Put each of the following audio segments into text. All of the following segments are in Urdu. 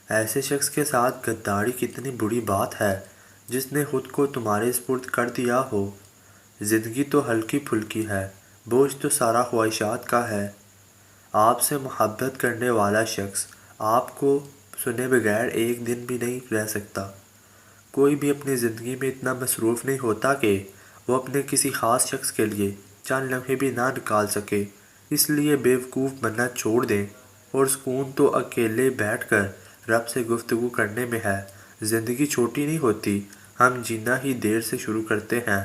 ایسے شخص کے ساتھ غداری کتنی بری بات ہے جس نے خود کو تمہارے سپرد کر دیا ہو۔ زندگی تو ہلکی پھلکی ہے، بوجھ تو سارا خواہشات کا ہے۔ آپ سے محبت کرنے والا شخص آپ کو سنے بغیر ایک دن بھی نہیں رہ سکتا۔ کوئی بھی اپنی زندگی میں اتنا مصروف نہیں ہوتا کہ وہ اپنے کسی خاص شخص کے لیے چند لمحے بھی نہ نکال سکے۔ اس لیے بیوقوف بننا چھوڑ دیں، اور سکون تو اکیلے بیٹھ کر رب سے گفتگو کرنے میں ہے۔ زندگی چھوٹی نہیں ہوتی، ہم جینا ہی دیر سے شروع کرتے ہیں۔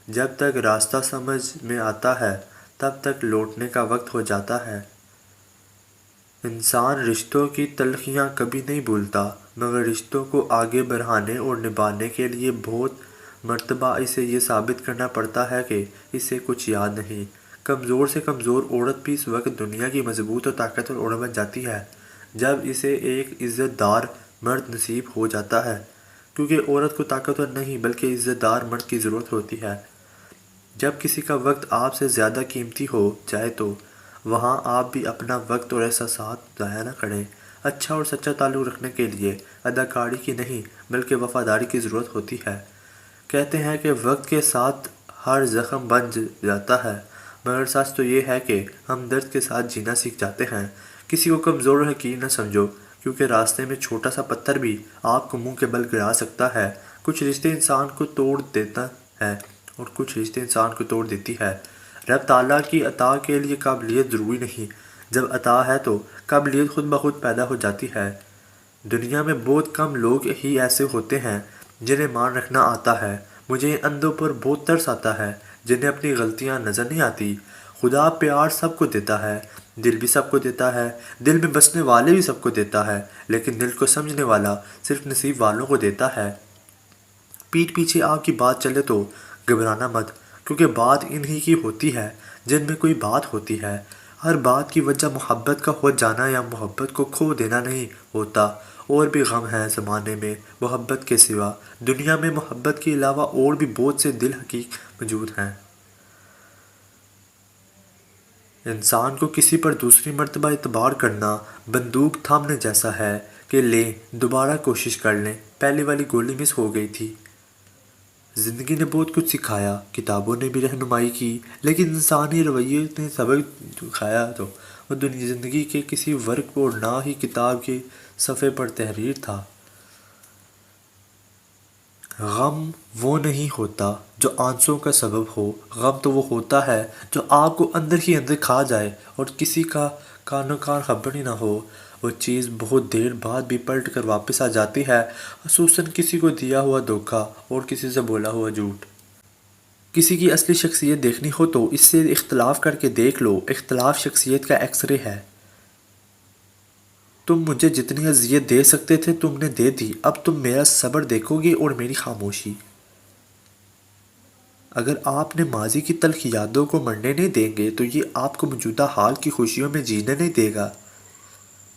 جب تک راستہ سمجھ میں آتا ہے تب تک لوٹنے کا وقت ہو جاتا ہے۔ انسان رشتوں کی تلخیاں کبھی نہیں بھولتا، مگر رشتوں کو آگے بڑھانے اور نبھانے کے لیے بہت مرتبہ اسے یہ ثابت کرنا پڑتا ہے کہ اسے کچھ یاد نہیں۔ کمزور سے کمزور عورت بھی اس وقت دنیا کی مضبوط اور طاقتور عورت بن جاتی ہے جب اسے ایک عزت دار مرد نصیب ہو جاتا ہے، کیونکہ عورت کو طاقتور نہیں بلکہ عزت دار مرد کی ضرورت ہوتی ہے۔ جب کسی کا وقت آپ سے زیادہ قیمتی ہو جائے تو وہاں آپ بھی اپنا وقت اور احساسات ضائع نہ کریں۔ اچھا اور سچا تعلق رکھنے کے لیے اداکاری کی نہیں بلکہ وفاداری کی ضرورت ہوتی ہے۔ کہتے ہیں کہ وقت کے ساتھ ہر زخم بن جاتا ہے، مگر سچ تو یہ ہے کہ ہم درد کے ساتھ جینا سیکھ جاتے ہیں۔ کسی کو کمزور اور حقیر نہ سمجھو، کیونکہ راستے میں چھوٹا سا پتھر بھی آپ کو منہ کے بل گرا سکتا ہے۔ کچھ رشتے انسان کو توڑ دیتا ہے اور کچھ رشتے انسان کو توڑ دیتی ہے۔ رب تعالیٰ کی عطا کے لیے قابلیت ضروری نہیں، جب عطا ہے تو قابلیت خود بخود پیدا ہو جاتی ہے۔ دنیا میں بہت کم لوگ ہی ایسے ہوتے ہیں جنہیں مان رکھنا آتا ہے۔ مجھے ان اندھوں پر بہت ترس آتا ہے جنہیں اپنی غلطیاں نظر نہیں آتی۔ خدا پیار سب کو دیتا ہے، دل بھی سب کو دیتا ہے، دل میں بسنے والے بھی سب کو دیتا ہے، لیکن دل کو سمجھنے والا صرف نصیب والوں کو دیتا ہے۔ پیٹھ پیچھے آپ کی بات چلے تو گھبرانا مت، کیونکہ بات انہی کی ہوتی ہے جن میں کوئی بات ہوتی ہے۔ ہر بات کی وجہ محبت کا ہو جانا یا محبت کو کھو دینا نہیں ہوتا۔ اور بھی غم ہیں زمانے میں محبت کے سوا، دنیا میں محبت کے علاوہ اور بھی بہت سے دل حقیق موجود ہیں۔ انسان کو کسی پر دوسری مرتبہ اعتبار کرنا بندوق تھامنے جیسا ہے کہ لیں دوبارہ کوشش کر لیں، پہلے والی گولی مس ہو گئی تھی۔ زندگی نے بہت کچھ سکھایا، کتابوں نے بھی رہنمائی کی، لیکن انسانی رویے نے سبق سکھایا تو وہ زندگی کے کسی ورق اور نہ ہی کتاب کے صفحے پر تحریر تھا۔ غم وہ نہیں ہوتا جو آنسوں کا سبب ہو، غم تو وہ ہوتا ہے جو آپ کو اندر ہی اندر کھا جائے اور کسی کا کانوں کان خبر ہی نہ ہو۔ وہ چیز بہت دیر بعد بھی پلٹ کر واپس آ جاتی ہے، خصوصاً کسی کو دیا ہوا دھوکہ اور کسی سے بولا ہوا جھوٹ۔ کسی کی اصلی شخصیت دیکھنی ہو تو اس سے اختلاف کر کے دیکھ لو، اختلاف شخصیت کا ایکس رے ہے۔ تم مجھے جتنی اذیت دے سکتے تھے تم نے دے دی، اب تم میرا صبر دیکھو گے اور میری خاموشی۔ اگر آپ نے ماضی کی تلخ یادوں کو مرنے نہیں دیں گے تو یہ آپ کو موجودہ حال کی خوشیوں میں جینے نہیں دے گا۔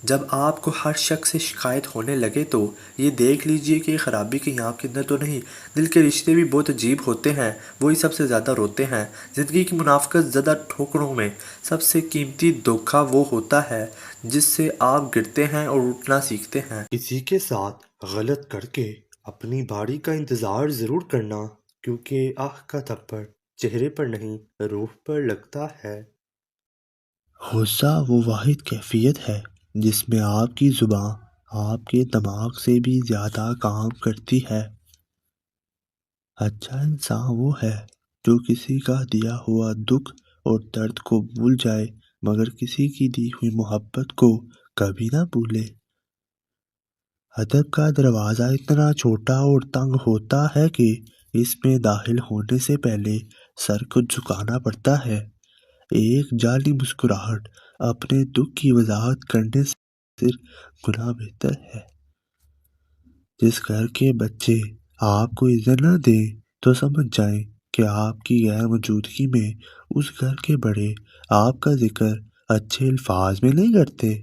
جب آپ کو ہر شخص سے شکایت ہونے لگے تو یہ دیکھ لیجئے کہ یہ خرابی کہیں آپ کے اندر تو نہیں۔ دل کے رشتے بھی بہت عجیب ہوتے ہیں، وہی سب سے زیادہ روتے ہیں۔ زندگی کی منافقت زدہ ٹھوکروں میں سب سے قیمتی دھوکہ وہ ہوتا ہے جس سے آپ گرتے ہیں اور اٹھنا سیکھتے ہیں۔ کسی کے ساتھ غلط کر کے اپنی باری کا انتظار ضرور کرنا، کیونکہ آہ کا تھپڑ چہرے پر نہیں روح پر لگتا ہے۔ غصہ وہ واحد کیفیت ہے جس میں آپ کی زبان آپ کے دماغ سے بھی زیادہ کام کرتی ہے۔ اچھا انسان وہ ہے جو کسی کا دیا ہوا دکھ اور درد کو بھول جائے مگر کسی کی دی ہوئی محبت کو کبھی نہ بھولے۔ ادب کا دروازہ اتنا چھوٹا اور تنگ ہوتا ہے کہ اس میں داخل ہونے سے پہلے سر کو جھکانا پڑتا ہے۔ ایک جعلی مسکراہٹ اپنے دکھ کی وضاحت کرنے سے صرف گناہ بہتر ہے۔ جس گھر کے بچے آپ کو عزت نہ دیں تو سمجھ جائیں کہ آپ کی غیر موجودگی میں اس گھر کے بڑے آپ کا ذکر اچھے الفاظ میں نہیں کرتے۔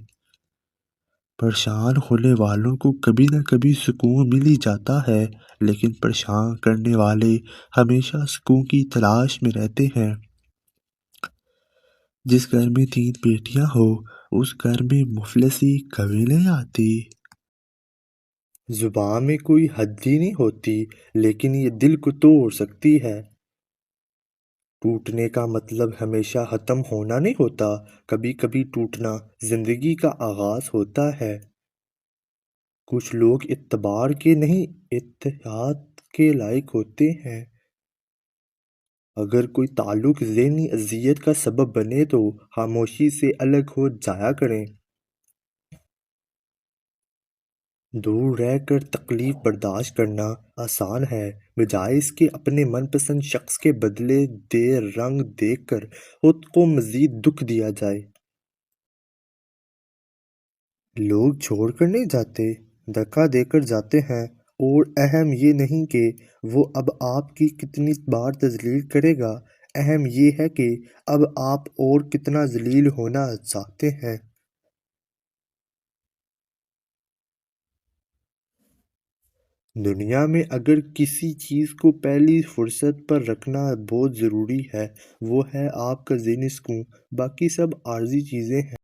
پریشان ہونے والوں کو کبھی نہ کبھی سکون مل ہی جاتا ہے، لیکن پریشان کرنے والے ہمیشہ سکون کی تلاش میں رہتے ہیں۔ جس گھر میں 3 بیٹیاں ہو اس گھر میں مفلسی کبھی نہیں آتی۔ زبان میں کوئی حد ہی نہیں ہوتی، لیکن یہ دل کو توڑ سکتی ہے۔ ٹوٹنے کا مطلب ہمیشہ ختم ہونا نہیں ہوتا، کبھی کبھی ٹوٹنا زندگی کا آغاز ہوتا ہے۔ کچھ لوگ اعتبار کے نہیں، اتحاد کے لائق ہوتے ہیں۔ اگر کوئی تعلق ذہنی اذیت کا سبب بنے تو خاموشی سے الگ ہو جایا کریں۔ دور رہ کر تکلیف برداشت کرنا آسان ہے، بجائے اس کے اپنے من پسند شخص کے بدلے دے رنگ دیکھ کر خود کو مزید دکھ دیا جائے۔ لوگ چھوڑ کر نہیں جاتے، دھکا دے کر جاتے ہیں، اور اہم یہ نہیں کہ وہ اب آپ کی کتنی بار تذلیل کرے گا، اہم یہ ہے کہ اب آپ اور کتنا ذلیل ہونا چاہتے ہیں۔ دنیا میں اگر کسی چیز کو پہلی فرصت پر رکھنا بہت ضروری ہے، وہ ہے آپ کا ذہنی سکون، باقی سب عارضی چیزیں ہیں۔